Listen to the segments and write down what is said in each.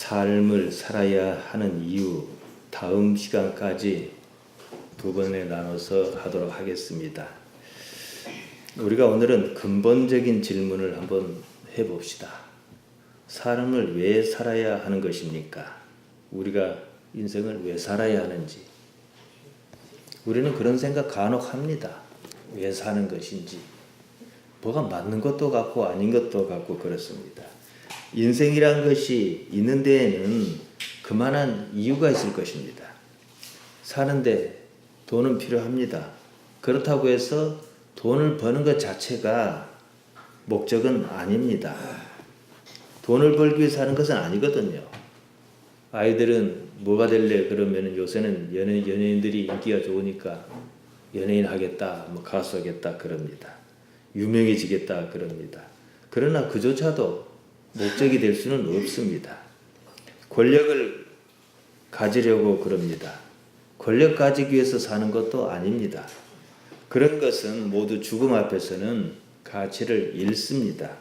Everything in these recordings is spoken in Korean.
삶을 살아야 하는 이유, 다음 시간까지 두 번에 나눠서 하도록 하겠습니다. 우리가 오늘은 근본적인 질문을 한번 해봅시다. 삶을 왜 살아야 하는 것입니까? 우리가 인생을 왜 살아야 하는지. 우리는 그런 생각 간혹 합니다. 왜 사는 것인지. 뭐가 맞는 것도 같고 아닌 것도 같고 그렇습니다. 인생이란 것이 있는 데에는 그만한 이유가 있을 것입니다. 사는데 돈은 필요합니다. 그렇다고 해서 돈을 버는 것 자체가 목적은 아닙니다. 돈을 벌기 위해 사는 것은 아니거든요. 아이들은 뭐가 될래 그러면 요새는 연예인들이 인기가 좋으니까 연예인 하겠다, 가수 하겠다 그럽니다. 유명해지겠다 그럽니다. 그러나 그조차도 목적이 될 수는 없습니다. 권력을 가지려고 그럽니다. 권력 가지기 위해서 사는 것도 아닙니다. 그런 것은 모두 죽음 앞에서는 가치를 잃습니다.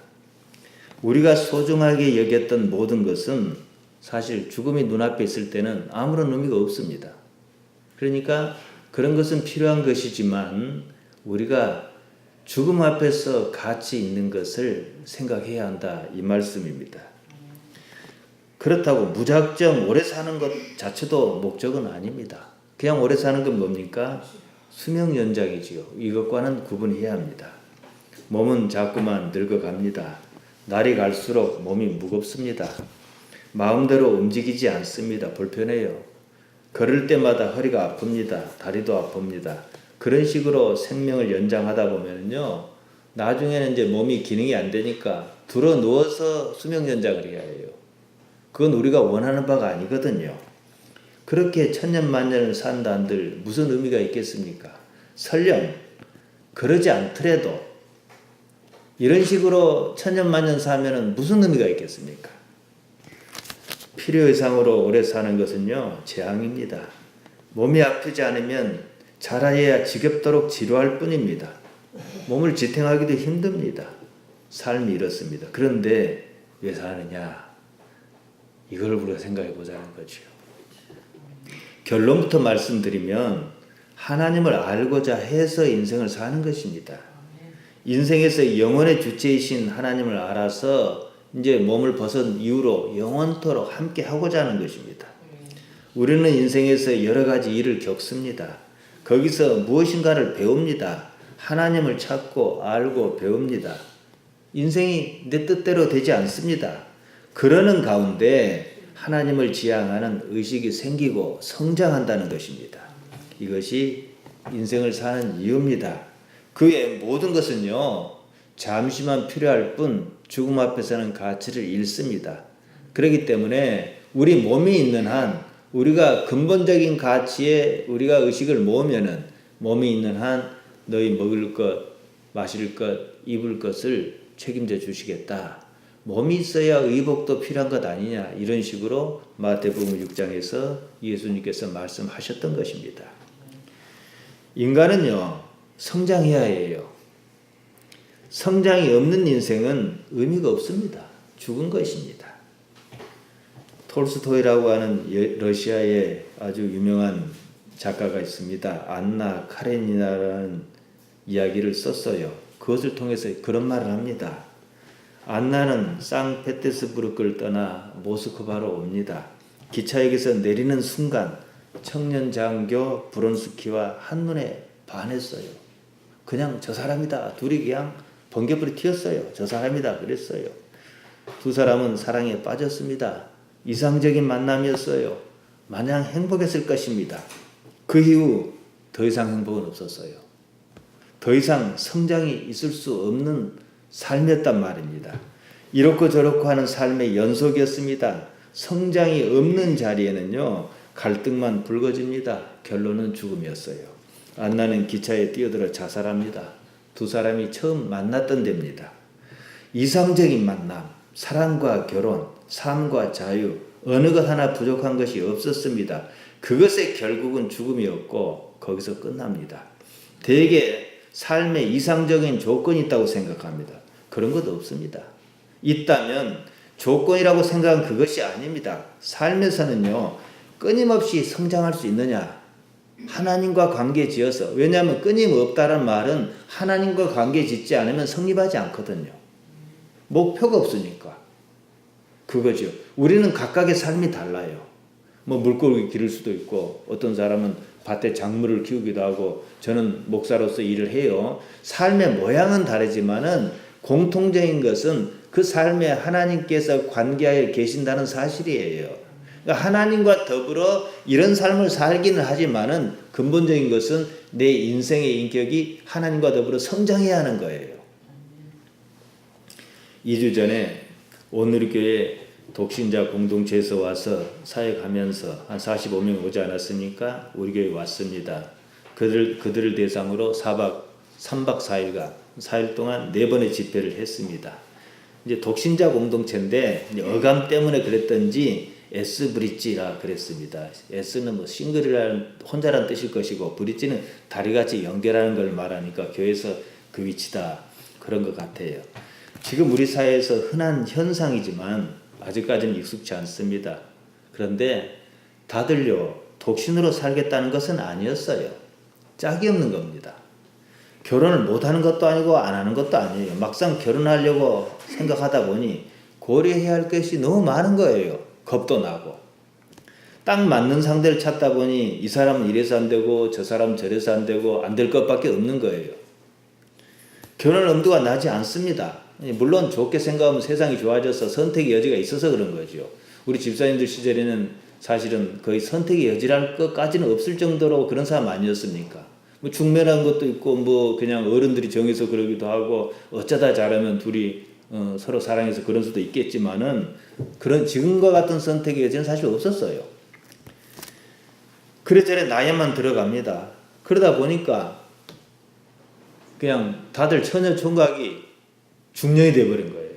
우리가 소중하게 여겼던 모든 것은 사실 죽음이 눈앞에 있을 때는 아무런 의미가 없습니다. 그러니까 그런 것은 필요한 것이지만 우리가 죽음 앞에서 가치 있는 것을 생각해야 한다 이 말씀입니다. 그렇다고 무작정 오래 사는 것 자체도 목적은 아닙니다. 그냥 오래 사는 건 뭡니까? 수명 연장이지요. 이것과는 구분해야 합니다. 몸은 자꾸만 늙어갑니다. 날이 갈수록 몸이 무겁습니다. 마음대로 움직이지 않습니다. 불편해요. 걸을 때마다 허리가 아픕니다. 다리도 아픕니다. 그런 식으로 생명을 연장하다 보면요, 나중에는 이제 몸이 기능이 안 되니까 들어 누워서 수명 연장을 해야 해요. 그건 우리가 원하는 바가 아니거든요. 그렇게 천년만년을 산다 한들 무슨 의미가 있겠습니까? 설령 그러지 않더라도 이런 식으로 천년만년 사면은 무슨 의미가 있겠습니까? 필요 이상으로 오래 사는 것은요, 재앙입니다. 몸이 아프지 않으면 자라야 지겹도록 지루할 뿐입니다. 몸을 지탱하기도 힘듭니다. 삶이 이렇습니다. 그런데 왜 사느냐? 이걸 우리가 생각해 보자는 거죠. 결론부터 말씀드리면 하나님을 알고자 해서 인생을 사는 것입니다. 인생에서 영원의 주체이신 하나님을 알아서 이제 몸을 벗은 이후로 영원토록 함께 하고자 하는 것입니다. 우리는 인생에서 여러 가지 일을 겪습니다. 거기서 무엇인가를 배웁니다. 하나님을 찾고 알고 배웁니다. 인생이 내 뜻대로 되지 않습니다. 그러는 가운데 하나님을 지향하는 의식이 생기고 성장한다는 것입니다. 이것이 인생을 사는 이유입니다. 그 외 모든 것은요, 잠시만 필요할 뿐 죽음 앞에서는 가치를 잃습니다. 그렇기 때문에 우리 몸이 있는 한 우리가 근본적인 가치에 우리가 의식을 모으면은 몸이 있는 한 너희 먹을 것, 마실 것, 입을 것을 책임져 주시겠다. 몸이 있어야 의복도 필요한 것 아니냐. 이런 식으로 마태복음 6장에서 예수님께서 말씀하셨던 것입니다. 인간은요, 성장해야 해요. 성장이 없는 인생은 의미가 없습니다. 죽은 것입니다. 톨스토이라고 하는 러시아의 아주 유명한 작가가 있습니다. 안나 카레니나라는 이야기를 썼어요. 그것을 통해서 그런 말을 합니다. 안나는 상페테르부르크를 떠나 모스크바로 옵니다. 기차역에서 내리는 순간 청년 장교 브론스키와 한눈에 반했어요. 그냥 저 사람이다. 둘이 그냥 번개불이 튀었어요. 저 사람이다 그랬어요. 두 사람은 사랑에 빠졌습니다. 이상적인 만남이었어요. 마냥 행복했을 것입니다. 그 이후 더 이상 행복은 없었어요. 더 이상 성장이 있을 수 없는 삶이었단 말입니다. 이렇고 저렇고 하는 삶의 연속이었습니다. 성장이 없는 자리에는요, 갈등만 불거집니다. 결론은 죽음이었어요. 안나는 기차에 뛰어들어 자살합니다. 두 사람이 처음 만났던 데입니다. 이상적인 만남, 사랑과 결혼, 삶과 자유, 어느 것 하나 부족한 것이 없었습니다. 그것의 결국은 죽음이었고 거기서 끝납니다. 대개 삶에 이상적인 조건이 있다고 생각합니다. 그런 것 없습니다. 있다면 조건이라고 생각한 그것이 아닙니다. 삶에서는요, 끊임없이 성장할 수 있느냐? 하나님과 관계 지어서. 왜냐하면 끊임없다는 말은 하나님과 관계 짓지 않으면 성립하지 않거든요. 목표가 없으니까. 그거죠. 우리는 각각의 삶이 달라요. 뭐 물고기 기를 수도 있고, 어떤 사람은 밭에 작물을 키우기도 하고, 저는 목사로서 일을 해요. 삶의 모양은 다르지만은 공통적인 것은 그 삶에 하나님께서 관계하여 계신다는 사실이에요. 그러니까 하나님과 더불어 이런 삶을 살기는 하지만은 근본적인 것은 내 인생의 인격이 하나님과 더불어 성장해야 하는 거예요. 2주 전에 온누리교회 독신자 공동체에서 와서 사역하면서 한 45명 오지 않았습니까? 우리 교회 왔습니다. 그들을 대상으로 3박 4일간 4일 동안 4번의 집회를 했습니다. 이제 독신자 공동체인데 이제 어감 때문에 그랬던지 S브릿지라 그랬습니다. S는 뭐 싱글이라는 혼자라는 뜻일 것이고, 브릿지는 다리같이 연결하는 걸 말하니까 교회에서 그 위치다 그런 것 같아요. 지금 우리 사회에서 흔한 현상이지만 아직까지는 익숙치 않습니다. 그런데 다들요, 독신으로 살겠다는 것은 아니었어요. 짝이 없는 겁니다. 결혼을 못하는 것도 아니고 안 하는 것도 아니에요. 막상 결혼하려고 생각하다 보니 고려해야 할 것이 너무 많은 거예요. 겁도 나고. 딱 맞는 상대를 찾다 보니 이 사람은 이래서 안 되고 저 사람은 저래서 안 되고 안 될 것밖에 없는 거예요. 결혼 엄두가 나지 않습니다. 물론 좋게 생각하면 세상이 좋아져서 선택의 여지가 있어서 그런 거죠. 우리 집사님들 시절에는 사실은 거의 선택의 여지랄 것까지는 없을 정도로 그런 사람 아니었습니까? 뭐 중매라는 것도 있고 뭐 그냥 어른들이 정해서 그러기도 하고 어쩌다 잘하면 둘이 서로 사랑해서 그런 수도 있겠지만은 그런 지금과 같은 선택의 여지는 사실 없었어요. 그래저래 나이만 들어갑니다. 그러다 보니까 그냥 다들 처녀 총각이 중년이 돼버린 거예요.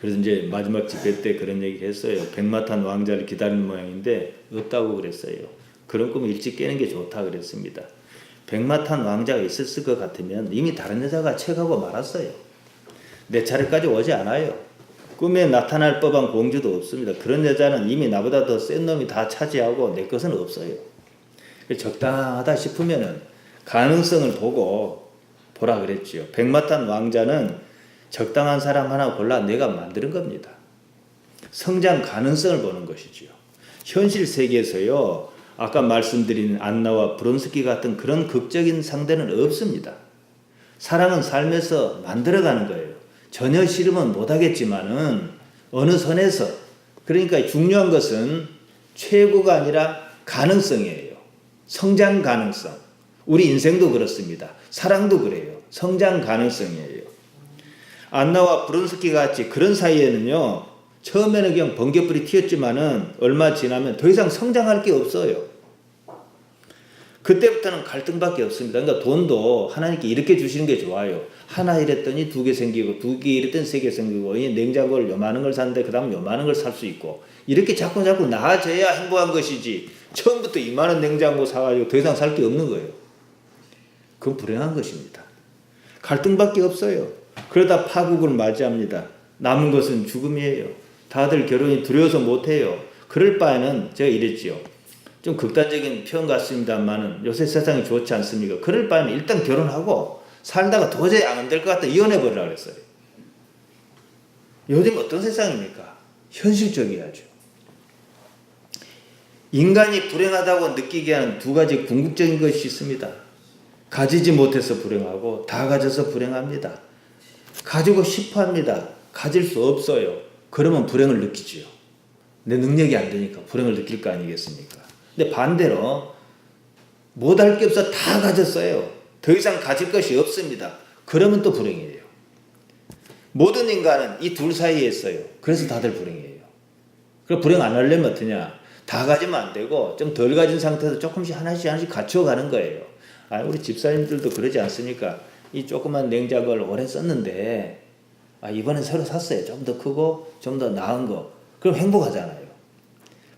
그래서 이제 마지막 집회 때 그런 얘기 했어요. 백마탄 왕자를 기다리는 모양인데 없다고 그랬어요. 그런 꿈을 일찍 깨는 게 좋다 그랬습니다. 백마탄 왕자가 있었을 것 같으면 이미 다른 여자가 채가고 말았어요. 내 차례까지 오지 않아요. 꿈에 나타날 법한 공주도 없습니다. 그런 여자는 이미 나보다 더 센 놈이 다 차지하고 내 것은 없어요. 적당하다 싶으면은 가능성을 보고 보라 그랬지요. 백마탄 왕자는 적당한 사람 하나 골라 내가 만드는 겁니다. 성장 가능성을 보는 것이지요. 현실 세계에서요, 아까 말씀드린 안나와 브론스키 같은 그런 극적인 상대는 없습니다. 사랑은 삶에서 만들어가는 거예요. 전혀 싫으면 못하겠지만은 어느 선에서, 그러니까 중요한 것은 최고가 아니라 가능성이에요. 성장 가능성. 우리 인생도 그렇습니다. 사랑도 그래요. 성장 가능성이에요. 안나와 브론스키 같이 그런 사이에는요, 처음에는 그냥 번개불이 튀었지만은 얼마 지나면 더 이상 성장할 게 없어요. 그때부터는 갈등밖에 없습니다. 그러니까 돈도 하나님께 이렇게 주시는 게 좋아요. 하나 이랬더니 2개 생기고 2개 이랬더니 3개 생기고 이 냉장고를 요만한 걸 샀는데 그 다음 요만한 걸 살 수 있고 이렇게 자꾸 나아져야 행복한 것이지 처음부터 이만한 냉장고 사가지고 더 이상 살 게 없는 거예요. 그건 불행한 것입니다. 갈등밖에 없어요. 그러다 파국을 맞이합니다. 남은 것은 죽음이에요. 다들 결혼이 두려워서 못해요. 그럴 바에는 제가 이랬지요. 좀 극단적인 표현 같습니다만은 요새 세상이 좋지 않습니까? 그럴 바에는 일단 결혼하고 살다가 도저히 안 될 것 같다 이혼해버리라 그랬어요. 요즘 어떤 세상입니까? 현실적이야죠. 인간이 불행하다고 느끼게 하는 2가지 궁극적인 것이 있습니다. 가지지 못해서 불행하고 다 가져서 불행합니다. 가지고 싶어 합니다. 가질 수 없어요. 그러면 불행을 느끼지요. 내 능력이 안 되니까 불행을 느낄 거 아니겠습니까? 근데 반대로 못할 게 없어 다 가졌어요. 더 이상 가질 것이 없습니다. 그러면 또 불행이에요. 모든 인간은 이 둘 사이에 있어요. 그래서 다들 불행이에요. 그럼 불행 안 하려면 어떠냐? 다 가지면 안 되고 좀 덜 가진 상태에서 조금씩 하나씩 갖춰가는 거예요. 우리 집사님들도 그러지 않습니까? 이 조그만 냉장고를 오래 썼는데 이번엔 새로 샀어요. 좀 더 크고 좀 더 나은 거. 그럼 행복하잖아요.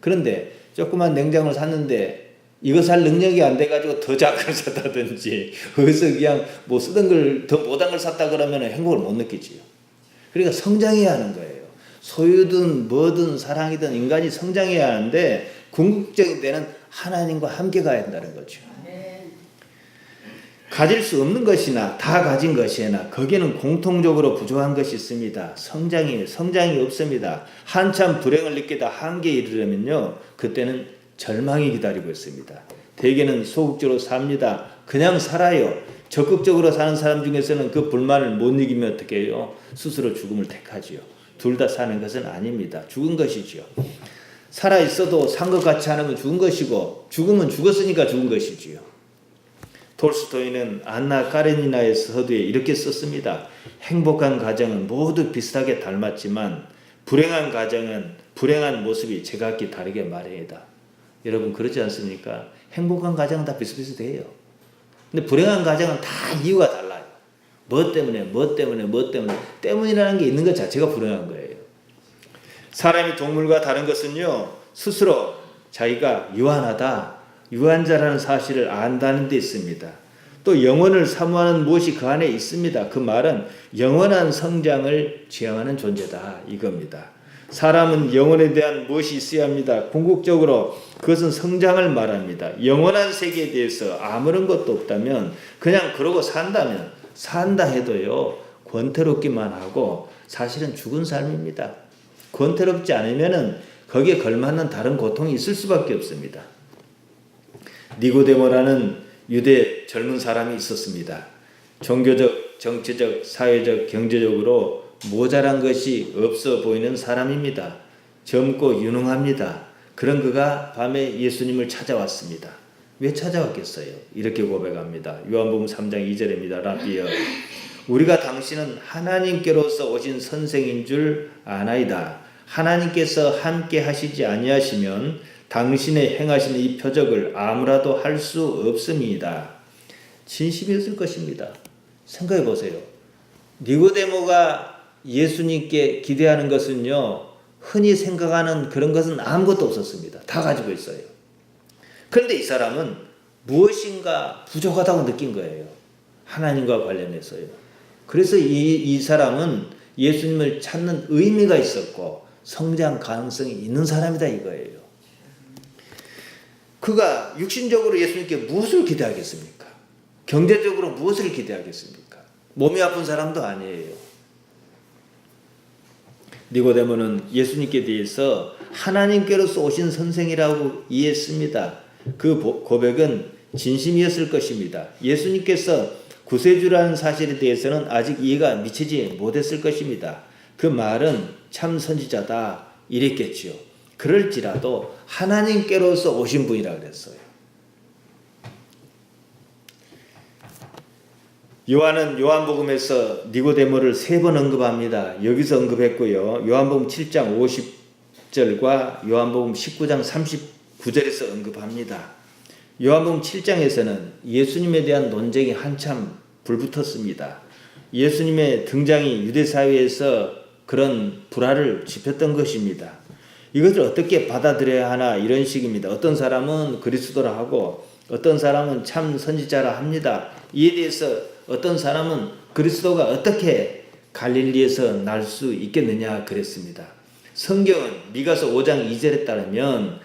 그런데 조그만 냉장고를 샀는데 이거 살 능력이 안 돼가지고 더 작은 걸 샀다든지 거기서 그냥 뭐 쓰던 걸 더 못한 걸 샀다 그러면 행복을 못 느끼지요. 그러니까 성장해야 하는 거예요. 소유든 뭐든 사랑이든 인간이 성장해야 하는데 궁극적인 데는 하나님과 함께 가야 한다는 거죠. 가질 수 없는 것이나 다 가진 것이나 거기는 공통적으로 부족한 것이 있습니다. 성장이 없습니다. 한참 불행을 느끼다 한계에 이르려면요, 그때는 절망이 기다리고 있습니다. 대개는 소극적으로 삽니다. 그냥 살아요. 적극적으로 사는 사람 중에서는 그 불만을 못 이기면 어떻게 해요? 스스로 죽음을 택하지요. 둘 다 사는 것은 아닙니다. 죽은 것이지요. 살아있어도 산 것 같지 않으면 죽은 것이고, 죽으면 죽었으니까 죽은 것이지요. 톨스토이는 안나 까레니나의 서두에 이렇게 썼습니다. 행복한 가정은 모두 비슷하게 닮았지만 불행한 가정은 불행한 모습이 제각기 다르게 마련이다. 여러분 그렇지 않습니까? 행복한 가정은 다 비슷비슷해요. 근데 불행한 가정은 다 이유가 달라요. 뭐 때문이라는 게 있는 것 자체가 불행한 거예요. 사람이 동물과 다른 것은요, 스스로 자기가 유한자라는 사실을 안다는 데 있습니다. 또 영원을 사모하는 무엇이 그 안에 있습니다. 그 말은 영원한 성장을 지향하는 존재다 이겁니다. 사람은 영혼에 대한 무엇이 있어야 합니다. 궁극적으로 그것은 성장을 말합니다. 영원한 세계에 대해서 아무런 것도 없다면 그냥 그러고 산다 해도요, 권태롭기만 하고 사실은 죽은 삶입니다. 권태롭지 않으면은 거기에 걸맞는 다른 고통이 있을 수밖에 없습니다. 니고데모라는 유대 젊은 사람이 있었습니다. 종교적, 정치적, 사회적, 경제적으로 모자란 것이 없어 보이는 사람입니다. 젊고 유능합니다. 그런 그가 밤에 예수님을 찾아왔습니다. 왜 찾아왔겠어요? 이렇게 고백합니다. 요한복음 3장 2절입니다. 라비여, 우리가 당신은 하나님께로서 오신 선생인 줄 아나이다. 하나님께서 함께 하시지 아니하시면 당신의 행하시는 이 표적을 아무라도 할 수 없습니다. 진심이었을 것입니다. 생각해 보세요. 니고데모가 예수님께 기대하는 것은요, 흔히 생각하는 그런 것은 아무것도 없었습니다. 다 가지고 있어요. 그런데 이 사람은 무엇인가 부족하다고 느낀 거예요. 하나님과 관련해서요. 그래서 이 사람은 예수님을 찾는 의미가 있었고 성장 가능성이 있는 사람이다 이거예요. 그가 육신적으로 예수님께 무엇을 기대하겠습니까? 경제적으로 무엇을 기대하겠습니까? 몸이 아픈 사람도 아니에요. 니고데모는 예수님께 대해서 하나님께로서 오신 선생이라고 이해했습니다. 그 고백은 진심이었을 것입니다. 예수님께서 구세주라는 사실에 대해서는 아직 이해가 미치지 못했을 것입니다. 그 말은 참 선지자다 이랬겠지요. 그럴지라도 하나님께로서 오신 분이라 그랬어요. 요한은 요한복음에서 니고데모를 3번 언급합니다. 여기서 언급했고요. 요한복음 7장 50절과 요한복음 19장 39절에서 언급합니다. 요한복음 7장에서는 예수님에 대한 논쟁이 한참 불붙었습니다. 예수님의 등장이 유대사회에서 그런 불화를 지폈던 것입니다. 이것을 어떻게 받아들여야 하나 이런 식입니다. 어떤 사람은 그리스도라 하고 어떤 사람은 참 선지자라 합니다. 이에 대해서 어떤 사람은 그리스도가 어떻게 갈릴리에서 날 수 있겠느냐 그랬습니다. 성경은 미가서 5장 2절에 따르면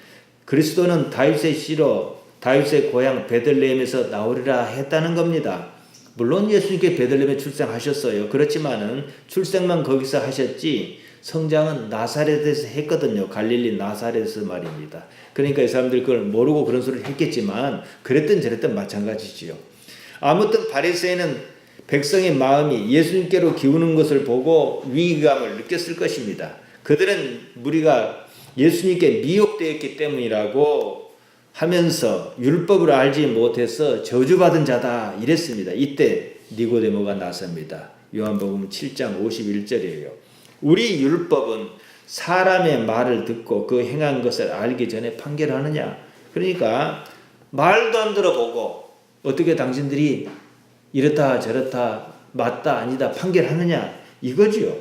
그리스도는 다윗의 씨로 다윗의 고향 베들레헴에서 나오리라 했다는 겁니다. 물론 예수님께 베들레헴에 출생하셨어요. 그렇지만은 출생만 거기서 하셨지 성장은 나사렛에서 했거든요. 갈릴리 나사렛에서 말입니다. 그러니까 이 사람들이 그걸 모르고 그런 소리를 했겠지만 그랬든 저랬든 마찬가지지요. 아무튼 바리새인은 백성의 마음이 예수님께로 기우는 것을 보고 위기감을 느꼈을 것입니다. 그들은 우리가 예수님께 미혹되었기 때문이라고 하면서 율법을 알지 못해서 저주받은 자다 이랬습니다. 이때 니고데모가 나섭니다. 요한복음 7장 51절이에요. 우리 율법은 사람의 말을 듣고 그 행한 것을 알기 전에 판결하느냐. 그러니까 말도 안 들어보고 어떻게 당신들이 이렇다 저렇다 맞다 아니다 판결하느냐 이거지요.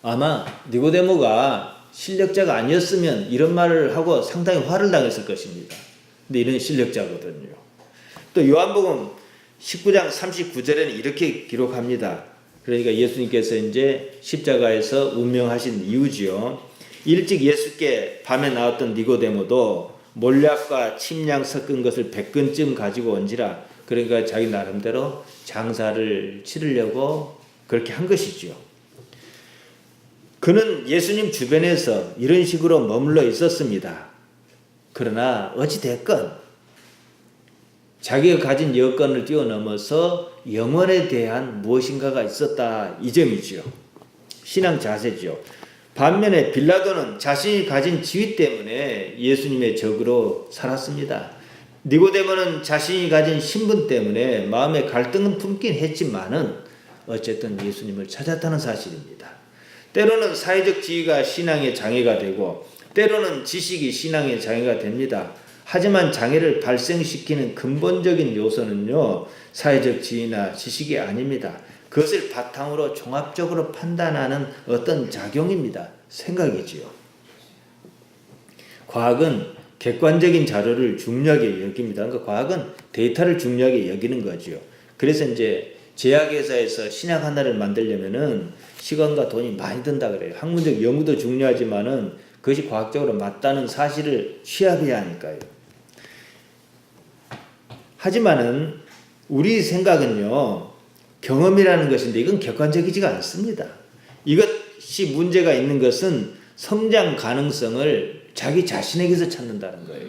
아마 니고데모가 실력자가 아니었으면 이런 말을 하고 상당히 화를 당했을 것입니다. 근데 이런 실력자거든요. 또 요한복음 19장 39절에는 이렇게 기록합니다. 그러니까 예수님께서 이제 십자가에서 운명하신 이유지요. 일찍 예수께 밤에 나왔던 니고데모도 몰약과 침량 섞은 것을 100근쯤 가지고 온지라, 그러니까 자기 나름대로 장사를 치르려고 그렇게 한 것이지요. 그는 예수님 주변에서 이런 식으로 머물러 있었습니다. 그러나 어찌됐건 자기가 가진 여건을 뛰어넘어서 영원에 대한 무엇인가가 있었다, 이 점이지요. 신앙 자세죠. 반면에 빌라도는 자신이 가진 지위 때문에 예수님의 적으로 살았습니다. 니고데모는 자신이 가진 신분 때문에 마음의 갈등은 품긴 했지만은 어쨌든 예수님을 찾았다는 사실입니다. 때로는 사회적 지위가 신앙의 장애가 되고 때로는 지식이 신앙의 장애가 됩니다. 하지만 장애를 발생시키는 근본적인 요소는요, 사회적 지위나 지식이 아닙니다. 그것을 바탕으로 종합적으로 판단하는 어떤 작용입니다. 생각이지요. 과학은 객관적인 자료를 중요하게 여깁니다. 그러니까 과학은 데이터를 중요하게 여기는 거지요. 그래서 이제 제약회사에서 신약 하나를 만들려면은 시간과 돈이 많이 든다 그래요. 학문적 연구도 중요하지만은 그것이 과학적으로 맞다는 사실을 취합해야 하니까요. 하지만은 우리 생각은요, 경험이라는 것인데 이건 객관적이지가 않습니다. 이것이 문제가 있는 것은 성장 가능성을 자기 자신에게서 찾는다는 거예요.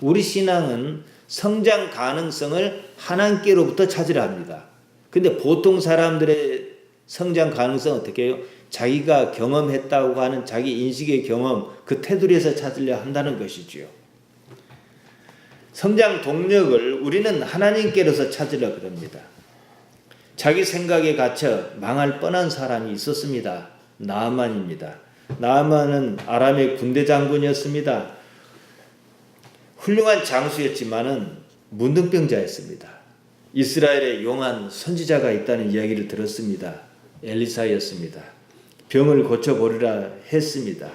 우리 신앙은 성장 가능성을 하나님께로부터 찾으려 합니다. 근데 보통 사람들의 성장 가능성은 어떻게 해요? 자기가 경험했다고 하는 자기 인식의 경험, 그 테두리에서 찾으려 한다는 것이지요. 성장 동력을 우리는 하나님께로서 찾으려 그럽니다. 자기 생각에 갇혀 망할 뻔한 사람이 있었습니다. 나아만입니다. 나아만은 아람의 군대 장군이었습니다. 훌륭한 장수였지만은 문둥병자였습니다. 이스라엘에 용한 선지자가 있다는 이야기를 들었습니다. 엘리사였습니다. 병을 고쳐보리라 했습니다.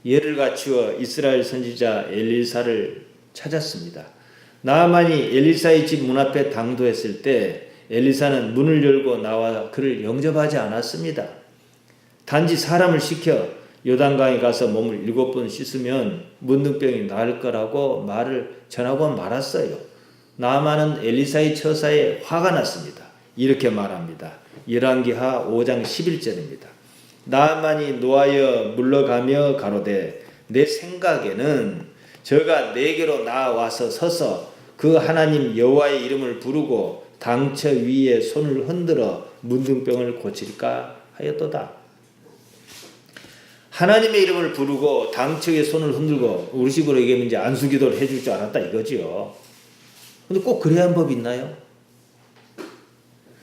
예를 갖추어 이스라엘 선지자 엘리사를 찾았습니다. 나아만이 엘리사의 집 문 앞에 당도했을 때 엘리사는 문을 열고 나와 그를 영접하지 않았습니다. 단지 사람을 시켜 요단강에 가서 몸을 7번 씻으면 문둥병이 나을 거라고 말을 전하고 말았어요. 나아만은 엘리사의 처사에 화가 났습니다. 이렇게 말합니다. 열왕기하 5장 11절입니다. 나아만이 노하여 물러가며 가로되 내 생각에는 저가 내게로 나와서 서서 그 하나님 여호와의 이름을 부르고 당처 위에 손을 흔들어 문둥병을 고칠까 하였도다. 하나님의 이름을 부르고 당처 위에 손을 흔들고, 우리 식으로 얘기하면 이제 안수기도를 해줄 줄 알았다 이거지요. 근데 꼭 그래야 하는 법이 있나요?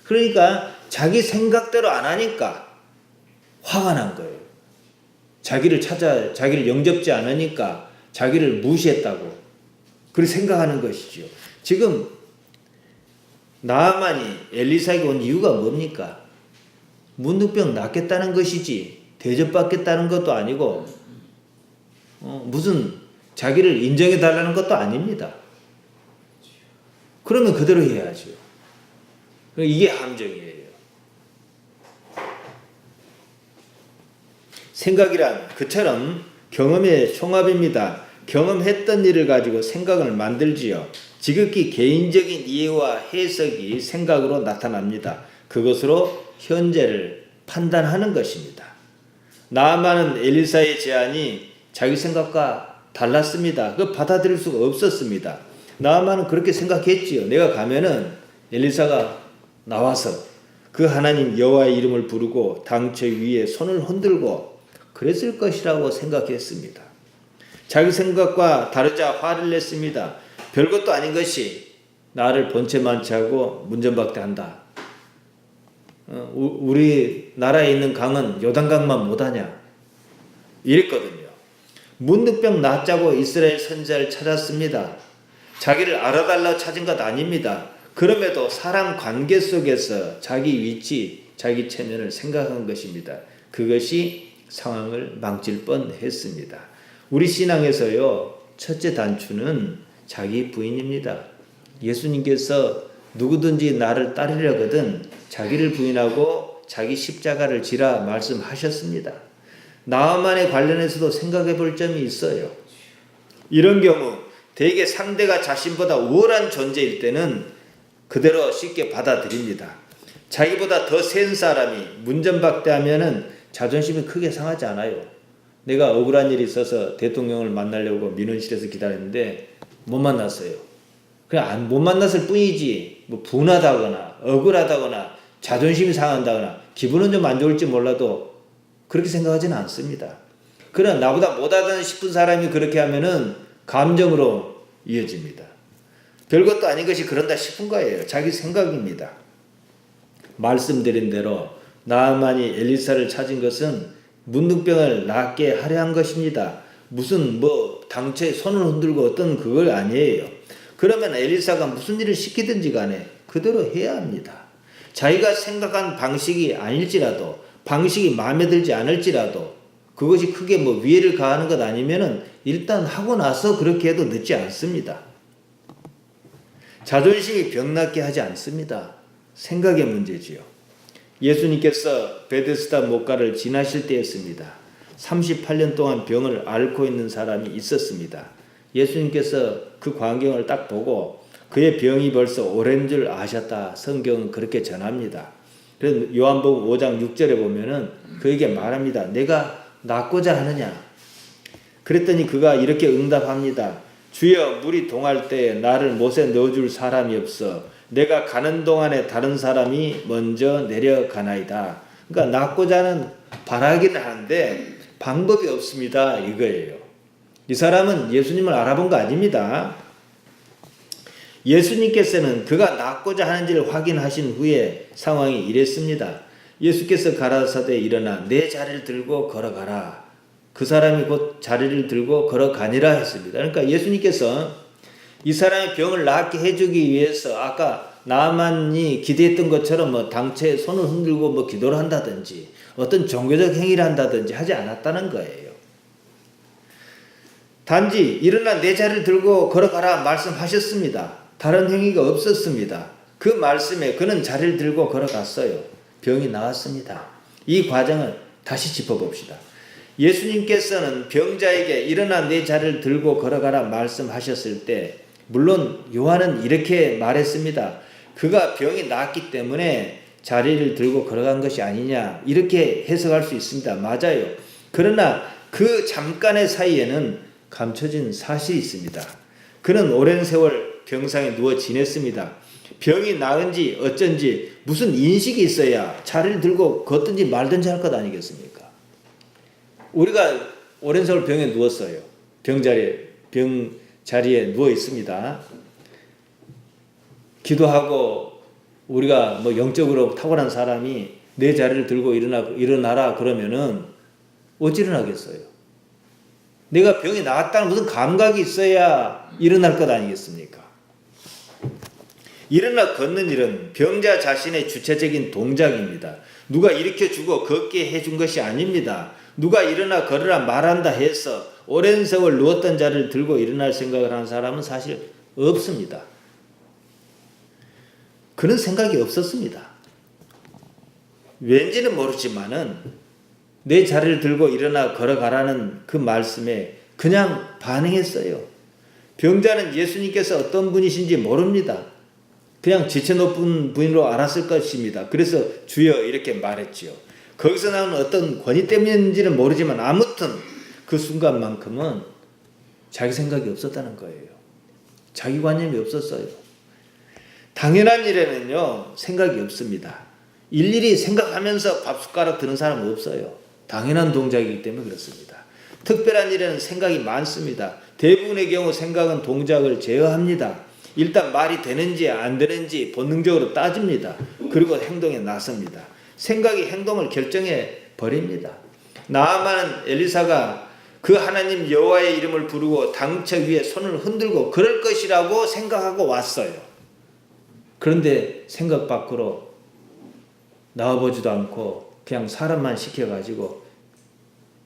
그러니까 자기 생각대로 안 하니까 화가 난 거예요. 자기를 영접지 않으니까 자기를 무시했다고 그렇게 생각하는 것이죠. 지금 나아만이 엘리사에게 온 이유가 뭡니까? 문둥병 낫겠다는 것이지 대접받겠다는 것도 아니고 무슨 자기를 인정해 달라는 것도 아닙니다. 그러면 그대로 해야죠. 이게 함정이에요. 생각이란 그처럼 경험의 총합입니다. 경험했던 일을 가지고 생각을 만들지요. 지극히 개인적인 이해와 해석이 생각으로 나타납니다. 그것으로 현재를 판단하는 것입니다. 나아만은 엘리사의 제안이 자기 생각과 달랐습니다. 그거 받아들일 수가 없었습니다. 나아만은 그렇게 생각했지요. 내가 가면은 엘리사가 나와서 그 하나님 여호와의 이름을 부르고 당처 위에 손을 흔들고 그랬을 것이라고 생각했습니다. 자기 생각과 다르자 화를 냈습니다. 별것도 아닌 것이 나를 번체만취하고 문전박대한다. 우리 나라에 있는 강은 요단강만 못하냐 이랬거든요. 문둥병 낫자고 이스라엘 선지자를 찾았습니다. 자기를 알아달라고 찾은 것 아닙니다. 그럼에도 사람 관계 속에서 자기 위치, 자기 체면을 생각한 것입니다. 그것이 상황을 망칠 뻔했습니다. 우리 신앙에서요, 첫째 단추는 자기 부인입니다. 예수님께서 누구든지 나를 따르려거든 자기를 부인하고 자기 십자가를 지라 말씀하셨습니다. 나아만에 관련해서도 생각해 볼 점이 있어요. 이런 경우 대개 상대가 자신보다 우월한 존재일 때는 그대로 쉽게 받아들입니다. 자기보다 더 센 사람이 문전박대하면은 자존심이 크게 상하지 않아요. 내가 억울한 일이 있어서 대통령을 만나려고 민원실에서 기다렸는데 못 만났어요. 그냥 못 만났을 뿐이지 뭐 분하다거나 억울하다거나 자존심이 상한다거나 기분은 좀 안 좋을지 몰라도 그렇게 생각하지는 않습니다. 그러나 나보다 못하다 싶은 사람이 그렇게 하면은 감정으로 이어집니다. 별것도 아닌 것이 그런다 싶은 거예요. 자기 생각입니다. 말씀드린 대로 나아만이 엘리사를 찾은 것은 문둥병을 낫게 하려 한 것입니다. 무슨 당초에 손을 흔들고 어떤 그걸 아니에요. 그러면 엘리사가 무슨 일을 시키든지 간에 그대로 해야 합니다. 자기가 생각한 방식이 아닐지라도 방식이 마음에 들지 않을지라도 그것이 크게 위해를 가하는 것 아니면은 일단 하고 나서 그렇게 해도 늦지 않습니다. 자존심이 병났게 하지 않습니다. 생각의 문제지요. 예수님께서 베데스다 목가를 지나실 때였습니다. 38년 동안 병을 앓고 있는 사람이 있었습니다. 예수님께서 그 광경을 딱 보고 그의 병이 벌써 오랜 줄 아셨다. 성경은 그렇게 전합니다. 그래서 요한복음 5장 6절에 보면은 그에게 말합니다. 내가 낫고자 하느냐? 그랬더니 그가 이렇게 응답합니다. 주여, 물이 동할 때에 나를 못에 넣어줄 사람이 없어. 내가 가는 동안에 다른 사람이 먼저 내려가나이다. 그러니까 낫고자 하는 바라기는 하는데 방법이 없습니다. 이거예요. 이 사람은 예수님을 알아본 거 아닙니다. 예수님께서는 그가 낫고자 하는지를 확인하신 후에 상황이 이랬습니다. 예수께서 가라사대 일어나 내 자리를 들고 걸어가라. 그 사람이 곧 자리를 들고 걸어가니라 했습니다. 그러니까 예수님께서 이 사람의 병을 낫게 해주기 위해서 아까 나아만이 기대했던 것처럼 당초에 손을 흔들고 기도를 한다든지 어떤 종교적 행위를 한다든지 하지 않았다는 거예요. 단지 일어나 내 자리를 들고 걸어가라 말씀하셨습니다. 다른 행위가 없었습니다. 그 말씀에 그는 자리를 들고 걸어갔어요. 병이 나았습니다. 이 과정을 다시 짚어봅시다. 예수님께서는 병자에게 일어나 내 자리를 들고 걸어가라 말씀하셨을 때 물론 요한은 이렇게 말했습니다. 그가 병이 나았기 때문에 자리를 들고 걸어간 것이 아니냐 이렇게 해석할 수 있습니다. 맞아요. 그러나 그 잠깐의 사이에는 감춰진 사실이 있습니다. 그는 오랜 세월 병상에 누워 지냈습니다. 병이 나은지 어쩐지 무슨 인식이 있어야 자리를 들고 걷든지 말든지 할 것 아니겠습니까? 우리가 오랜 세월 병에 누웠어요. 병자리에 누워 있습니다. 기도하고 우리가 영적으로 탁월한 사람이 내 자리를 들고 일어나라 그러면은 어찌 일어나겠어요? 내가 병이 나았다는 무슨 감각이 있어야 일어날 것 아니겠습니까? 일어나 걷는 일은 병자 자신의 주체적인 동작입니다. 누가 일으켜주고 걷게 해준 것이 아닙니다. 누가 일어나 걸으라 말한다 해서 오랜 세월 누웠던 자리를 들고 일어날 생각을 하는 사람은 사실 없습니다. 그런 생각이 없었습니다. 왠지는 모르지만은 내 자리를 들고 일어나 걸어가라는 그 말씀에 그냥 반응했어요. 병자는 예수님께서 어떤 분이신지 모릅니다. 그냥 지체 높은 분으로 알았을 것입니다. 그래서 주여 이렇게 말했지요. 거기서 나오는 어떤 권위 때문인지는 모르지만 아무튼 그 순간만큼은 자기 생각이 없었다는 거예요. 자기 관념이 없었어요. 당연한 일에는요 생각이 없습니다. 일일이 생각하면서 밥숟가락 드는 사람은 없어요. 당연한 동작이기 때문에 그렇습니다. 특별한 일에는 생각이 많습니다. 대부분의 경우 생각은 동작을 제어합니다. 일단 말이 되는지 안 되는지 본능적으로 따집니다. 그리고 행동에 나섭니다. 생각이 행동을 결정해 버립니다. 나아만 엘리사가 그 하나님 여호와의 이름을 부르고 당처 위에 손을 흔들고 그럴 것이라고 생각하고 왔어요. 그런데 생각 밖으로 나와보지도 않고 그냥 사람만 시켜가지고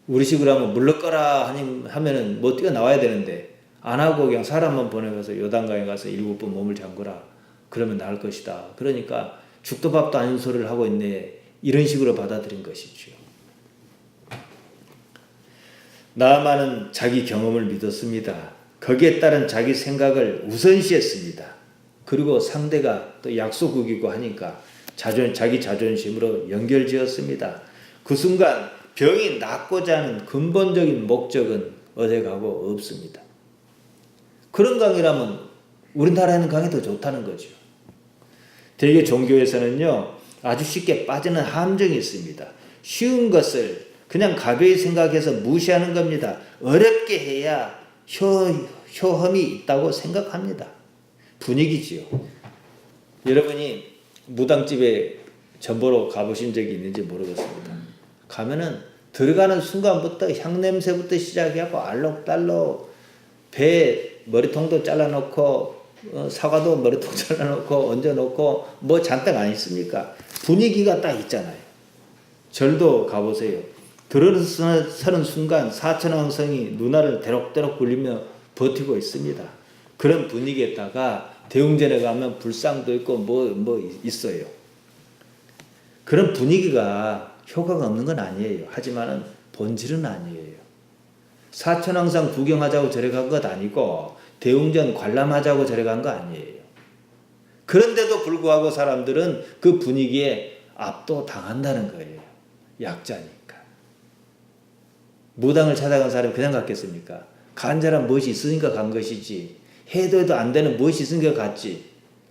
우리식으로 하면 물러거라 하면은 뛰어나와야 되는데 안 하고 그냥 사람만 보내가서 요단강에 가서 7번 몸을 잠그라 그러면 나을 것이다. 그러니까 죽도 밥도 아닌 소리를 하고 있네. 이런 식으로 받아들인 것이죠. 나아만은 자기 경험을 믿었습니다. 거기에 따른 자기 생각을 우선시했습니다. 그리고 상대가 또 약소국이고 하니까 자기 자존심으로 연결지었습니다. 그 순간 병이 낫고자 하는 근본적인 목적은 어디 가고 없습니다. 그런 강의라면 우리나라에는 강의 더 좋다는 거죠. 대개 종교에서는요, 아주 쉽게 빠지는 함정이 있습니다. 쉬운 것을 그냥 가벼이 생각해서 무시하는 겁니다. 어렵게 해야 효험이 있다고 생각합니다. 분위기지요. 여러분이 무당집에 전보러 가보신 적이 있는지 모르겠습니다. 가면은 들어가는 순간부터 향냄새부터 시작해갖고 알록달록 배 머리통도 잘라놓고 사과도 머리통 잘라놓고 얹어놓고 뭐 잔뜩 안 있습니까? 분위기가 딱 있잖아요. 절도 가보세요. 들어서는 순간 사천왕성이 누나를 대록대록 굴리며 버티고 있습니다. 그런 분위기에다가 대웅전에 가면 불상도 있고 뭐 있어요. 그런 분위기가 효과가 없는 건 아니에요. 하지만은 본질은 아니에요. 사천왕상 구경하자고 저래 간 것 아니고 대웅전 관람하자고 저래 간 거 아니에요. 그런데도 불구하고 사람들은 그 분위기에 압도당한다는 거예요. 약자니까. 무당을 찾아간 사람이 그냥 갔겠습니까? 간절한 무엇이 있으니까 간 것이지. 해도 안 되는 무엇이 있으니까 갔지.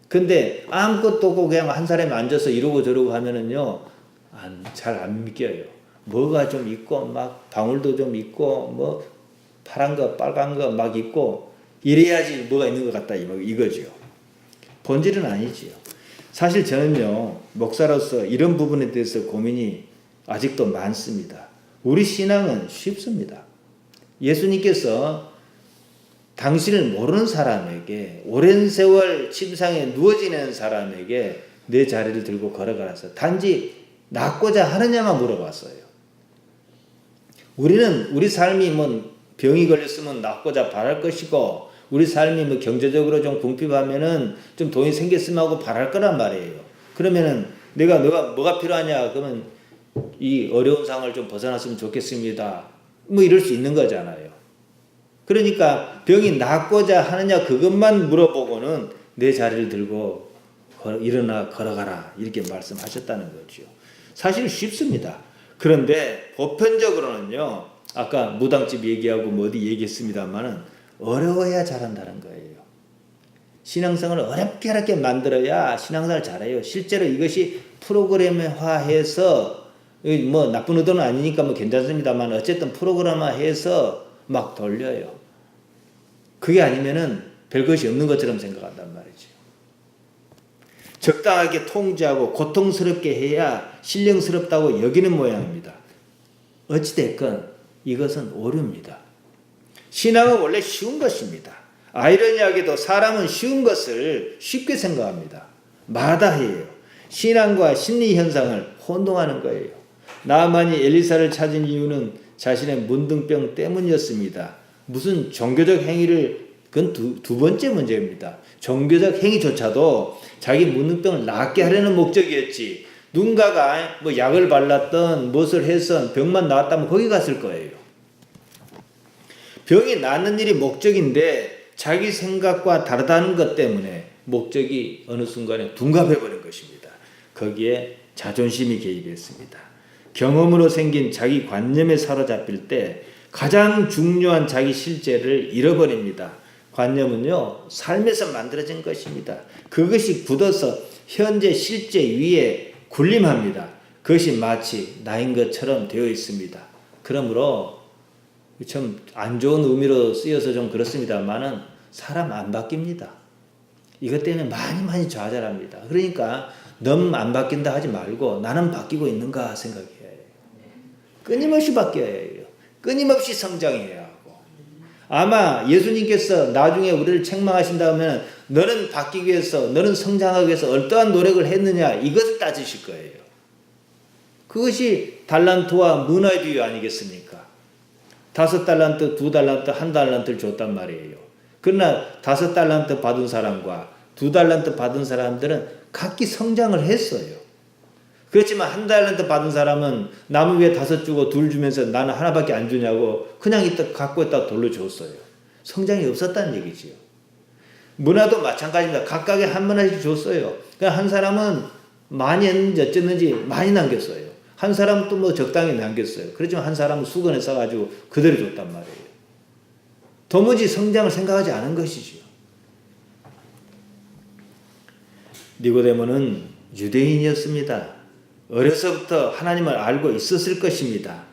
근데 아무것도 없고 그냥 한 사람이 앉아서 이러고 저러고 하면은요, 잘 안 믿겨요. 뭐가 좀 있고, 막 방울도 좀 있고, 뭐 파란 거, 빨간 거 막 있고, 이래야지 뭐가 있는 것 같다, 이거죠. 본질은 아니지요. 사실 저는요, 목사로서 이런 부분에 대해서 고민이 아직도 많습니다. 우리 신앙은 쉽습니다. 예수님께서 당신을 모르는 사람에게, 오랜 세월 침상에 누워 지내는 사람에게 내 자리를 들고 걸어가라서 단지 낫고자 하느냐만 물어봤어요. 우리는 우리 삶이 뭐 병이 걸렸으면 낫고자 바랄 것이고, 우리 삶이 뭐 경제적으로 좀 궁핍하면은 좀 돈이 생겼으면 하고 바랄 거란 말이에요. 그러면은 내가 뭐가 필요하냐? 그러면 이 어려운 상황을 좀 벗어났으면 좋겠습니다. 뭐 이럴 수 있는 거잖아요. 그러니까 병이 낫고자 하느냐 그것만 물어보고는 내 자리를 들고 일어나 걸어가라 이렇게 말씀하셨다는 거죠. 사실 쉽습니다. 그런데 보편적으로는요, 아까 무당집 얘기하고 뭐 어디 얘기했습니다만은 어려워야 잘한다는 거예요. 신앙생활을 어렵게 만들어야 신앙생활 잘해요. 실제로 이것이 프로그램화해서 뭐 나쁜 의도는 아니니까 뭐 괜찮습니다만 어쨌든 프로그램화해서 막 돌려요. 그게 아니면은 별것이 없는 것처럼 생각한단 말이죠. 적당하게 통제하고 고통스럽게 해야 신령스럽다고 여기는 모양입니다. 어찌됐건 이것은 오류입니다. 신앙은 원래 쉬운 것입니다. 아이러니하게도 사람은 쉬운 것을 쉽게 생각합니다. 마다해요. 신앙과 심리현상을 혼동하는 거예요. 나아만이 엘리사를 찾은 이유는 자신의 문둥병 때문이었습니다. 무슨 종교적 행위를, 그건 두 번째 문제입니다. 종교적 행위조차도 자기 문둥병을 낫게 하려는 목적이었지. 누군가가 뭐 약을 발랐던 무엇을 했던 병만 나았다면 거기 갔을 거예요. 병이 낫는 일이 목적인데 자기 생각과 다르다는 것 때문에 목적이 어느 순간에 둔갑해버린 것입니다. 거기에 자존심이 개입했습니다. 경험으로 생긴 자기 관념에 사로잡힐 때 가장 중요한 자기 실제를 잃어버립니다. 관념은요, 삶에서 만들어진 것입니다. 그것이 굳어서 현재 실제 위에 군림합니다. 그것이 마치 나인 것처럼 되어 있습니다. 그러므로 좀 안 좋은 의미로 쓰여서 좀 그렇습니다만은 사람 안 바뀝니다. 이것 때문에 많이 좌절합니다. 그러니까 너무 안 바뀐다 하지 말고 나는 바뀌고 있는가 생각해야 해요. 끊임없이 바뀌어야 해요. 끊임없이 성장해야 하고. 아마 예수님께서 나중에 우리를 책망하신다면 너는 바뀌기 위해서, 너는 성장하기 위해서 어떠한 노력을 했느냐 이것을 따지실 거예요. 그것이 달란트와 문화의 비유 아니겠습니까? 5달란트, 2달란트, 1달란트를 줬단 말이에요. 그러나 5달란트 받은 사람과 2달란트 받은 사람들은 각기 성장을 했어요. 그렇지만 한 달란트 받은 사람은 나무 위에 5 주고 2 주면서 나는 하나밖에 안 주냐고 그냥 갖고 있다 돌로 줬어요. 성장이 없었다는 얘기지요. 문화도 마찬가지입니다. 각각의 한 문화씩 줬어요. 그러니까 한 사람은 많이 했는지 어쨌는지 많이 남겼어요. 한 사람은 또 뭐 적당히 남겼어요. 그렇지만 한 사람은 수건에 싸가지고 그대로 줬단 말이에요. 도무지 성장을 생각하지 않은 것이지요. 니고데모는 유대인이었습니다. 어려서부터 하나님을 알고 있었을 것입니다.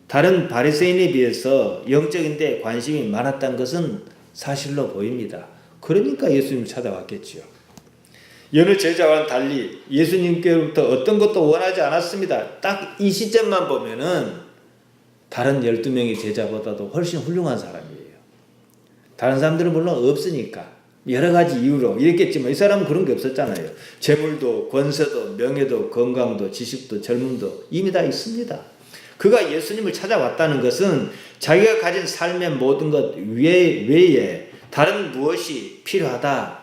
다른 바리새인에 비해서 영적인 데 관심이 많았다는 것은 사실로 보입니다. 그러니까 예수님을 찾아왔겠지요. 여느 제자와는 달리 예수님께로부터 어떤 것도 원하지 않았습니다. 딱 이 시점만 보면은 다른 12명의 제자보다도 훨씬 훌륭한 사람이에요. 다른 사람들은 물론 없으니까 여러 가지 이유로 이랬겠지만 이 사람은 그런 게 없었잖아요. 재물도 권세도 명예도 건강도 지식도 젊음도 이미 다 있습니다. 그가 예수님을 찾아왔다는 것은 자기가 가진 삶의 모든 것 외에 다른 무엇이 필요하다.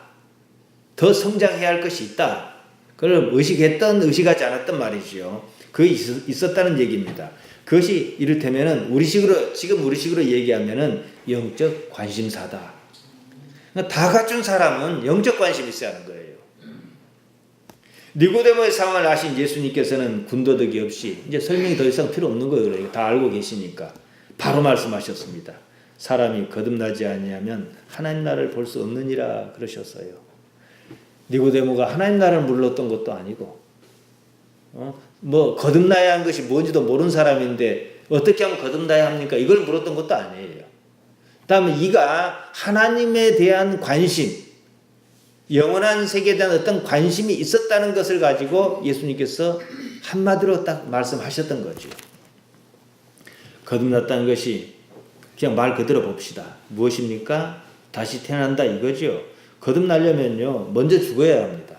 더 성장해야 할 것이 있다. 그걸 의식했던 의식하지 않았던 말이지요. 그게 있었다는 얘기입니다. 그것이 이를테면은 지금 우리식으로 얘기하면은 영적 관심사다. 그러니까 다 갖춘 사람은 영적 관심이 있어야 하는 거예요. 니고데모의 상황을 아신 예수님께서는 군더더기 없이 이제 설명이 더 이상 필요 없는 거예요. 그러니까 다 알고 계시니까 바로 말씀하셨습니다. 사람이 거듭나지 아니하면 하나님 나라를 볼 수 없느니라 그러셨어요. 니고데모가 하나님 나라를 물렀던 것도 아니고 뭐 거듭나야 하는 것이 뭔지도 모르는 사람인데 어떻게 하면 거듭나야 합니까? 이걸 물었던 것도 아니에요. 다음에 이가 하나님에 대한 관심, 영원한 세계에 대한 어떤 관심이 있었다는 것을 가지고 예수님께서 한마디로 딱 말씀하셨던 거죠. 거듭났다는 것이 그냥 말 그대로 봅시다. 무엇입니까? 다시 태어난다 이거죠. 거듭나려면요 먼저 죽어야 합니다.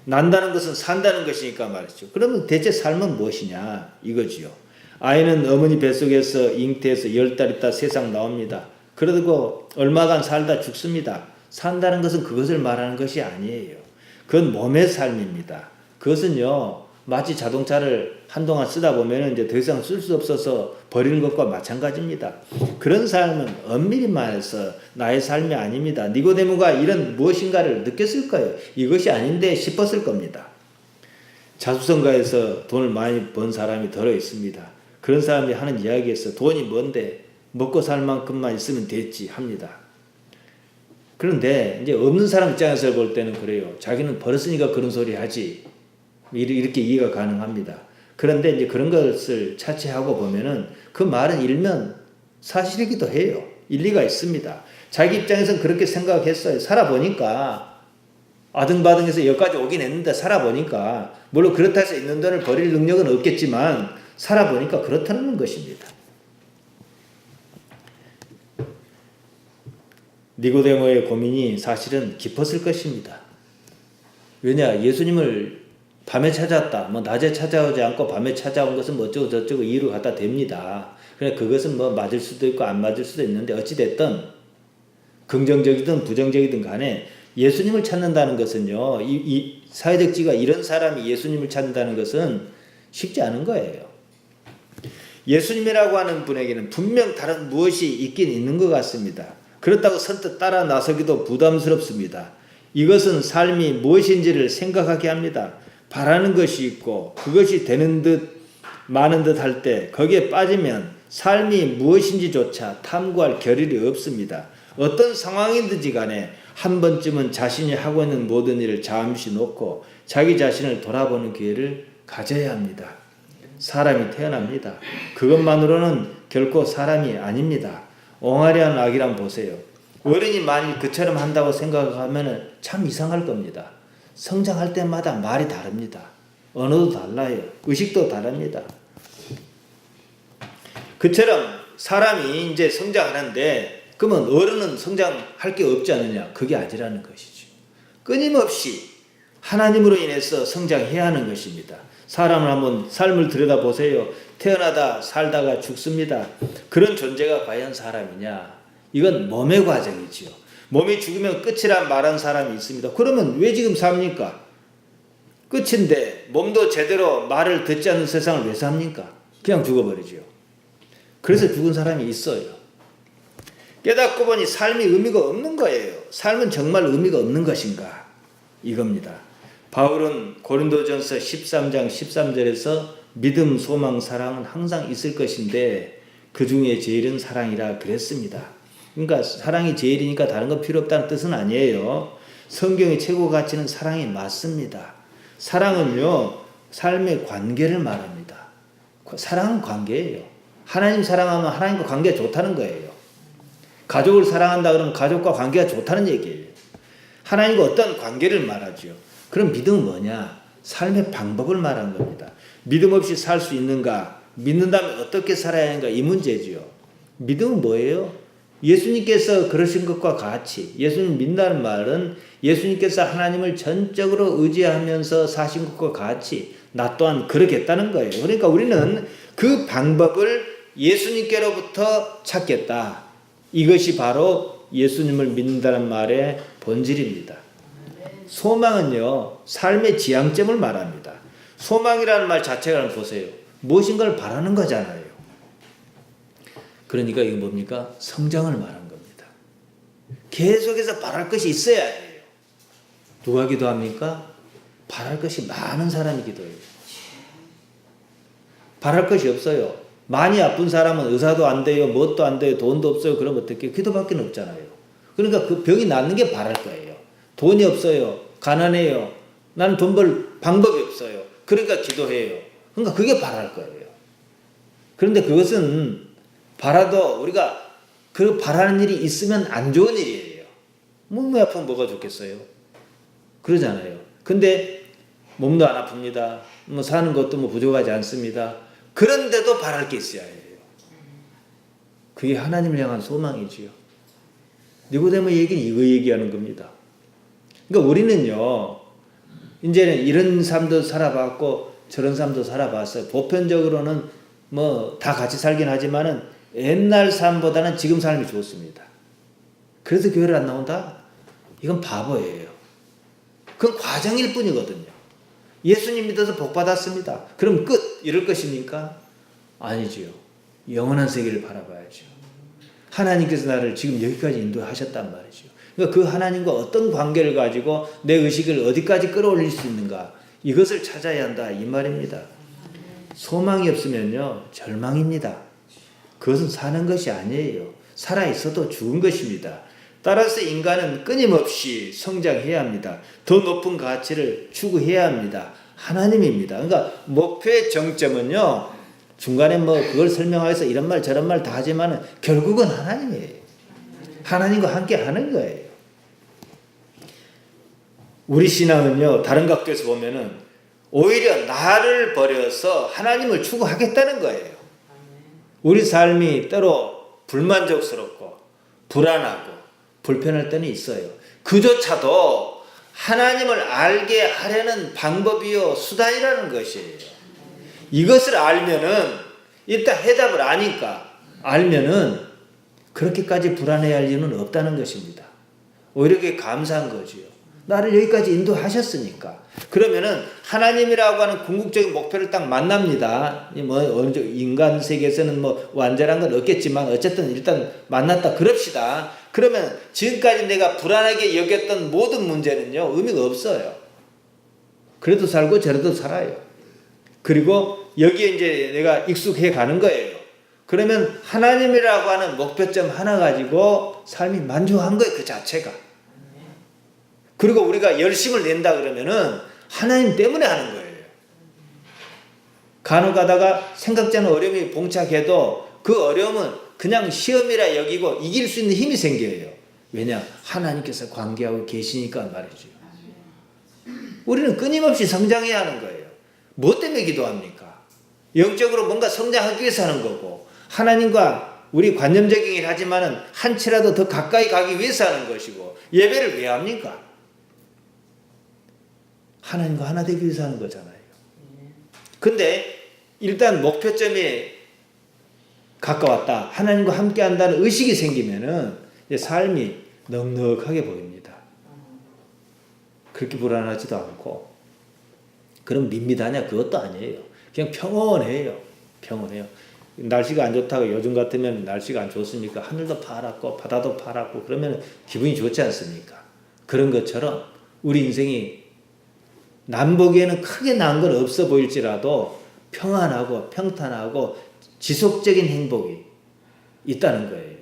난다는 것은 산다는 것이니까 말이죠. 그러면 대체 삶은 무엇이냐 이거지요. 아이는 어머니 뱃속에서 잉태해서 10달 있다 세상 나옵니다. 그러고 얼마간 살다 죽습니다. 산다는 것은 그것을 말하는 것이 아니에요. 그건 몸의 삶입니다. 그것은요 마치 자동차를 한동안 쓰다 보면 이제 더 이상 쓸 수 없어서 버리는 것과 마찬가지입니다. 그런 삶은 엄밀히 말해서 나의 삶이 아닙니다. 니고데모가 이런 무엇인가를 느꼈을 거예요. 이것이 아닌데 싶었을 겁니다. 자수성가에서 돈을 많이 번 사람이 들어 있습니다. 그런 사람이 하는 이야기에서 돈이 뭔데 먹고 살 만큼만 있으면 됐지 합니다. 그런데 이제 없는 사람 입장에서 볼 때는 그래요. 자기는 벌었으니까 그런 소리 하지. 이렇게 이해가 가능합니다. 그런데 이제 그런 것을 차치하고 보면은 그 말은 일면 사실이기도 해요. 일리가 있습니다. 자기 입장에서는 그렇게 생각했어요. 살아보니까 아등바등해서 여기까지 오긴 했는데 살아보니까 물론 그렇다 해서 있는 돈을 버릴 능력은 없겠지만 살아보니까 그렇다는 것입니다. 니고데모의 고민이 사실은 깊었을 것입니다. 왜냐 예수님을 밤에 찾아왔다. 뭐 낮에 찾아오지 않고 밤에 찾아온 것은 뭐 어쩌고 저쩌고 이유를 갖다 댑니다. 그래 그것은 뭐 맞을 수도 있고 안 맞을 수도 있는데 어찌 됐든 긍정적이든 부정적이든 간에 예수님을 찾는다는 것은요. 이 사회적 지위가 이런 사람이 예수님을 찾는다는 것은 쉽지 않은 거예요. 예수님이라고 하는 분에게는 분명 다른 무엇이 있긴 있는 것 같습니다. 그렇다고 선뜻 따라 나서기도 부담스럽습니다. 이것은 삶이 무엇인지를 생각하게 합니다. 바라는 것이 있고 그것이 되는 듯 많은 듯 할 때 거기에 빠지면 삶이 무엇인지조차 탐구할 겨를이 없습니다. 어떤 상황이든지 간에 한 번쯤은 자신이 하고 있는 모든 일을 잠시 놓고 자기 자신을 돌아보는 기회를 가져야 합니다. 사람이 태어납니다. 그것만으로는 결코 사람이 아닙니다. 옹알이한 아기란 보세요. 어른이 만일 그처럼 한다고 생각하면 참 이상할 겁니다. 성장할 때마다 말이 다릅니다. 언어도 달라요. 의식도 다릅니다. 그처럼 사람이 이제 성장하는데 그러면 어른은 성장할 게 없지 않느냐? 그게 아니라는 것이죠. 끊임없이 하나님으로 인해서 성장해야 하는 것입니다. 사람을 한번 삶을 들여다보세요. 태어나다 살다가 죽습니다. 그런 존재가 과연 사람이냐? 이건 몸의 과정이지요. 몸이 죽으면 끝이란 말한 사람이 있습니다. 그러면 왜 지금 삽니까? 끝인데 몸도 제대로 말을 듣지 않는 세상을 왜 삽니까? 그냥 죽어버리죠. 그래서 죽은 사람이 있어요. 깨닫고 보니 삶이 의미가 없는 거예요. 삶은 정말 의미가 없는 것인가? 이겁니다. 바울은 고린도전서 13장 13절에서 믿음, 소망, 사랑은 항상 있을 것인데 그 중에 제일은 사랑이라 그랬습니다. 그러니까 사랑이 제일이니까 다른 거 필요 없다는 뜻은 아니에요. 성경의 최고 가치는 사랑이 맞습니다. 사랑은요, 삶의 관계를 말합니다. 사랑은 관계예요. 하나님 사랑하면 하나님과 관계가 좋다는 거예요. 가족을 사랑한다 그러면 가족과 관계가 좋다는 얘기예요. 하나님과 어떤 관계를 말하죠. 그럼 믿음은 뭐냐? 삶의 방법을 말하는 겁니다. 믿음 없이 살 수 있는가? 믿는다면 어떻게 살아야 하는가? 이 문제지요. 믿음은 뭐예요? 예수님께서 그러신 것과 같이, 예수님 믿는다는 말은 예수님께서 하나님을 전적으로 의지하면서 사신 것과 같이 나 또한 그러겠다는 거예요. 그러니까 우리는 그 방법을 예수님께로부터 찾겠다. 이것이 바로 예수님을 믿는다는 말의 본질입니다. 소망은요, 삶의 지향점을 말합니다. 소망이라는 말 자체를 보세요. 무엇인가를 바라는 거잖아요. 그러니까 이거 뭡니까? 성장을 말한 겁니다. 계속해서 바랄 것이 있어야 해요. 누가 기도합니까? 바랄 것이 많은 사람이 기도해요. 바랄 것이 없어요. 많이 아픈 사람은 의사도 안 돼요. 뭣도 안 돼요. 돈도 없어요. 그럼 어떻게? 기도밖에 없잖아요. 그러니까 그 병이 낫는 게 바랄 거예요. 돈이 없어요. 가난해요. 나는 돈 벌 방법이 없어요. 그러니까 기도해요. 그러니까 그게 바랄 거예요. 그런데 그것은 바라도 우리가 그 바라는 일이 있으면 안 좋은 일이에요. 몸이 아프면 뭐가 좋겠어요? 그러잖아요. 근데 몸도 안 아픕니다. 뭐 사는 것도 뭐 부족하지 않습니다. 그런데도 바랄 게 있어야 해요. 그게 하나님을 향한 소망이지요. 니고데모 얘기는 이거 얘기하는 겁니다. 그러니까 우리는요, 이제는 이런 삶도 살아봤고 저런 삶도 살아봤어요. 보편적으로는 뭐 다 같이 살긴 하지만은 옛날 삶보다는 지금 삶이 좋습니다. 그래서 교회를 안 나온다? 이건 바보예요. 그건 과정일 뿐이거든요. 예수님 믿어서 복 받았습니다. 그럼 끝 이럴 것입니까? 아니지요. 영원한 세계를 바라봐야죠. 하나님께서 나를 지금 여기까지 인도하셨단 말이죠. 그러니까 그 하나님과 어떤 관계를 가지고 내 의식을 어디까지 끌어올릴 수 있는가, 이것을 찾아야 한다 이 말입니다. 소망이 없으면요, 절망입니다. 그것은 사는 것이 아니에요. 살아있어도 죽은 것입니다. 따라서 인간은 끊임없이 성장해야 합니다. 더 높은 가치를 추구해야 합니다. 하나님입니다. 그러니까 목표의 정점은요, 중간에 뭐 그걸 설명하여서 이런 말 저런 말 다 하지만은 결국은 하나님이에요. 하나님과 함께 하는 거예요. 우리 신앙은요, 다른 각도에서 보면은 오히려 나를 버려서 하나님을 추구하겠다는 거예요. 우리 삶이 때로 불만족스럽고 불안하고 불편할 때는 있어요. 그조차도 하나님을 알게 하려는 방법이요, 수단이라는 것이에요. 이것을 알면은, 일단 해답을 아니까 알면은 그렇게까지 불안해야 할 이유는 없다는 것입니다. 오히려 그게 감사한 거지요. 나를 여기까지 인도하셨으니까. 그러면은 하나님이라고 하는 궁극적인 목표를 딱 만납니다. 뭐 인간 세계에서는 뭐 완전한 건 없겠지만 어쨌든 일단 만났다 그럽시다. 그러면 지금까지 내가 불안하게 여겼던 모든 문제는요, 의미가 없어요. 그래도 살고 저래도 살아요. 그리고 여기에 이제 내가 익숙해 가는 거예요. 그러면 하나님이라고 하는 목표점 하나 가지고 삶이 만족한 거예요, 그 자체가. 그리고 우리가 열심을 낸다 그러면은 하나님 때문에 하는 거예요. 간혹 가다가 생각지 않은 어려움이 봉착해도 그 어려움은 그냥 시험이라 여기고 이길 수 있는 힘이 생겨요. 왜냐? 하나님께서 관계하고 계시니까 말이죠. 우리는 끊임없이 성장해야 하는 거예요. 뭐 때문에 기도합니까? 영적으로 뭔가 성장하기 위해서 하는 거고, 하나님과 우리 관념적이긴 일 하지만은 한치라도 더 가까이 가기 위해서 하는 것이고, 예배를 왜 합니까? 하나님과 하나 되기 위해서 하는 거잖아요. 근데 일단 목표점에 가까웠다, 하나님과 함께 한다는 의식이 생기면은 삶이 넉넉하게 보입니다. 그렇게 불안하지도 않고. 그럼 밋밋하냐? 그것도 아니에요. 그냥 평온해요. 평온해요. 날씨가 안 좋다고 요즘 같으면 날씨가 안 좋습니까? 하늘도 파랗고 바다도 파랗고 그러면 기분이 좋지 않습니까? 그런 것처럼 우리 인생이 남 보기에는 크게 나은 건 없어 보일지라도 평안하고 평탄하고 지속적인 행복이 있다는 거예요.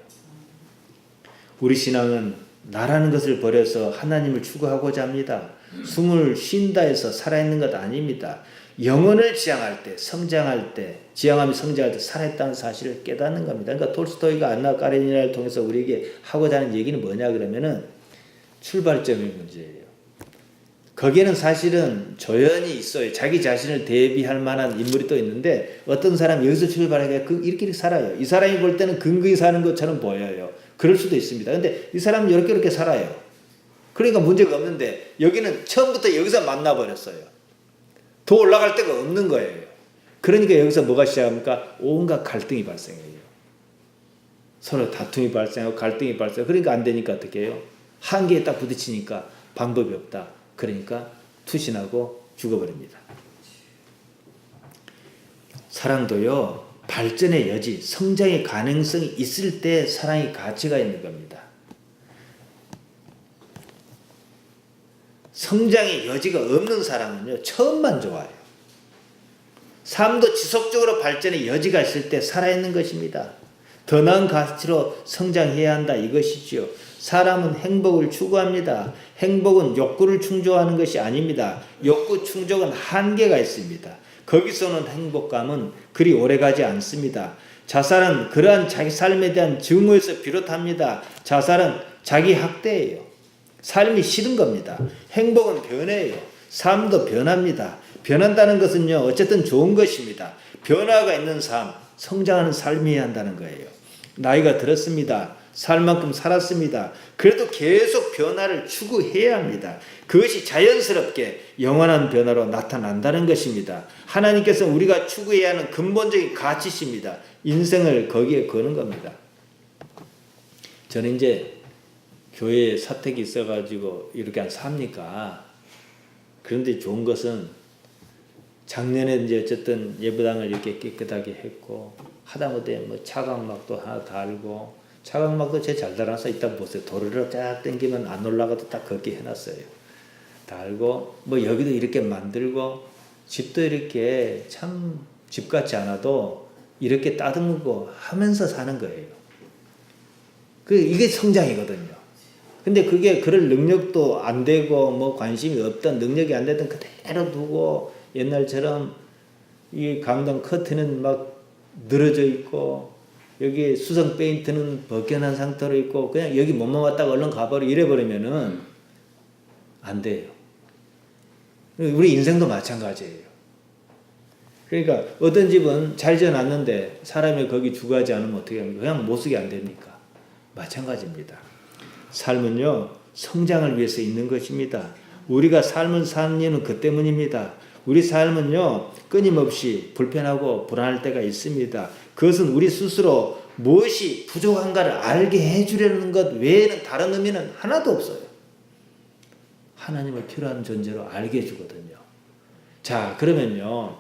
우리 신앙은 나라는 것을 버려서 하나님을 추구하고자 합니다. 숨을 쉰다 해서 살아있는 것 아닙니다. 영혼을 지향할 때, 성장할 때, 지향하며 성장할 때 살아있다는 사실을 깨닫는 겁니다. 그러니까 톨스토이가 안나 까레니나를 통해서 우리에게 하고자 하는 얘기는 뭐냐 그러면은 출발점의 문제예요. 거기에는 사실은 조연이 있어요. 자기 자신을 대비할 만한 인물이 또 있는데 어떤 사람이 여기서 출발하게 이렇게 살아요. 이 사람이 볼 때는 근거히 사는 것처럼 보여요. 그럴 수도 있습니다. 근데 이 사람은 이렇게 살아요. 그러니까 문제가 없는데 여기는 처음부터 여기서 만나버렸어요. 더 올라갈 데가 없는 거예요. 그러니까 여기서 뭐가 시작합니까? 온갖 갈등이 발생해요. 서로 다툼이 발생하고 갈등이 발생하고 그러니까 안 되니까 어떻게 해요? 한계에 딱 부딪히니까 방법이 없다. 그러니까 투신하고 죽어버립니다. 사랑도요. 발전의 여지, 성장의 가능성이 있을 때 사랑이 가치가 있는 겁니다. 성장의 여지가 없는 사람은요. 처음만 좋아요. 삶도 지속적으로 발전의 여지가 있을 때 살아있는 것입니다. 더 나은 가치로 성장해야 한다 이것이지요. 사람은 행복을 추구합니다. 행복은 욕구를 충족하는 것이 아닙니다. 욕구 충족은 한계가 있습니다. 거기서 오는 행복감은 그리 오래가지 않습니다. 자살은 그러한 자기 삶에 대한 증오에서 비롯합니다. 자살은 자기 학대예요. 삶이 싫은 겁니다. 행복은 변해요. 삶도 변합니다. 변한다는 것은요, 어쨌든 좋은 것입니다. 변화가 있는 삶, 성장하는 삶이어야 한다는 거예요. 나이가 들었습니다. 살 만큼 살았습니다. 그래도 계속 변화를 추구해야 합니다. 그것이 자연스럽게 영원한 변화로 나타난다는 것입니다. 하나님께서 우리가 추구해야 하는 근본적인 가치십니다. 인생을 거기에 거는 겁니다. 저는 이제 교회에 사택이 있어가지고 이렇게 안 삽니까? 그런데 좋은 것은 작년에 이제 어쨌든 예배당을 이렇게 깨끗하게 했고 하다못해 뭐 차광막도 하나 달고 차광막도 제 잘 달아서 이따 보세요. 도로를 쫙 당기면 안 올라가도 딱 걷게 해놨어요. 달고 뭐 여기도 이렇게 만들고 집도 이렇게 참 집 같지 않아도 이렇게 따듬고 하면서 사는 거예요. 이게 성장이거든요. 근데 그게 그럴 능력도 안 되고 뭐 관심이 없던 능력이 안 되던 그대로 두고 옛날처럼 이 강당 커튼은 막 늘어져 있고 여기 수성 페인트는 벗겨난 상태로 있고 그냥 여기 몸만 왔다가 얼른 가버려 이래버리면은 안 돼요. 우리 인생도 마찬가지예요. 그러니까 어떤 집은 잘 지어놨는데 사람이 거기 주거하지 않으면 어떻게 합니까? 그냥 못 쓰게 안 됩니까? 마찬가지입니다. 삶은요 성장을 위해서 있는 것입니다. 우리가 삶을 사는 이유는 그 때문입니다. 우리 삶은요 끊임없이 불편하고 불안할 때가 있습니다. 그것은 우리 스스로 무엇이 부족한가를 알게 해주려는 것 외에는 다른 의미는 하나도 없어요. 하나님을 필요한 존재로 알게 해주거든요. 자 그러면요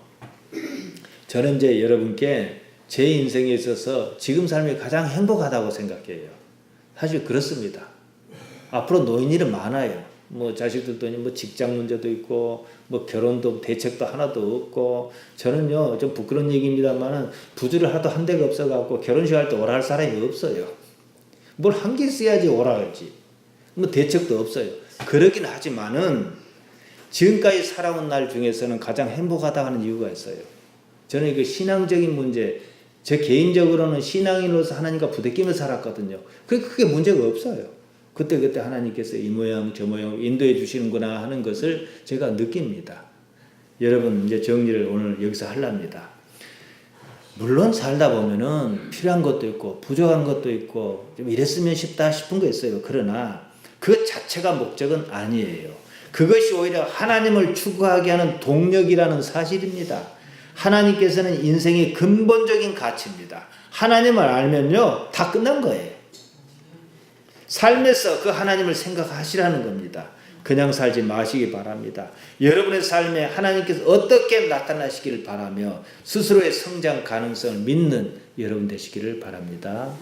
저는 이제 여러분께 제 인생에 있어서 지금 삶이 가장 행복하다고 생각해요. 사실 그렇습니다. 앞으로 노인일은 많아요. 뭐 자식들도 뭐 직장 문제도 있고 뭐 결혼도 대책도 하나도 없고 저는요 좀 부끄러운 얘기입니다만은 부주를 하도 한 데가 없어갖고 결혼식 할 때 오라 할 사람이 없어요. 뭘 한 개 써야지 오라 하지. 뭐 대책도 없어요. 그러긴 하지만은 지금까지 살아온 날 중에서는 가장 행복하다 하는 이유가 있어요. 저는 이거 신앙적인 문제, 제 개인적으로는 신앙인으로서 하나님과 부대끼며 살았거든요. 그게 문제가 없어요. 그때 하나님께서 이 모양 저 모양 인도해 주시는구나 하는 것을 제가 느낍니다. 여러분 이제 정리를 오늘 여기서 하렵니다. 물론 살다 보면은 필요한 것도 있고 부족한 것도 있고 좀 이랬으면 싶다 싶은 거 있어요. 그러나 그 자체가 목적은 아니에요. 그것이 오히려 하나님을 추구하게 하는 동력이라는 사실입니다. 하나님께서는 인생의 근본적인 가치입니다. 하나님을 알면요 다 끝난 거예요. 삶에서 그 하나님을 생각하시라는 겁니다. 그냥 살지 마시기 바랍니다. 여러분의 삶에 하나님께서 어떻게 나타나시기를 바라며 스스로의 성장 가능성을 믿는 여러분 되시기를 바랍니다.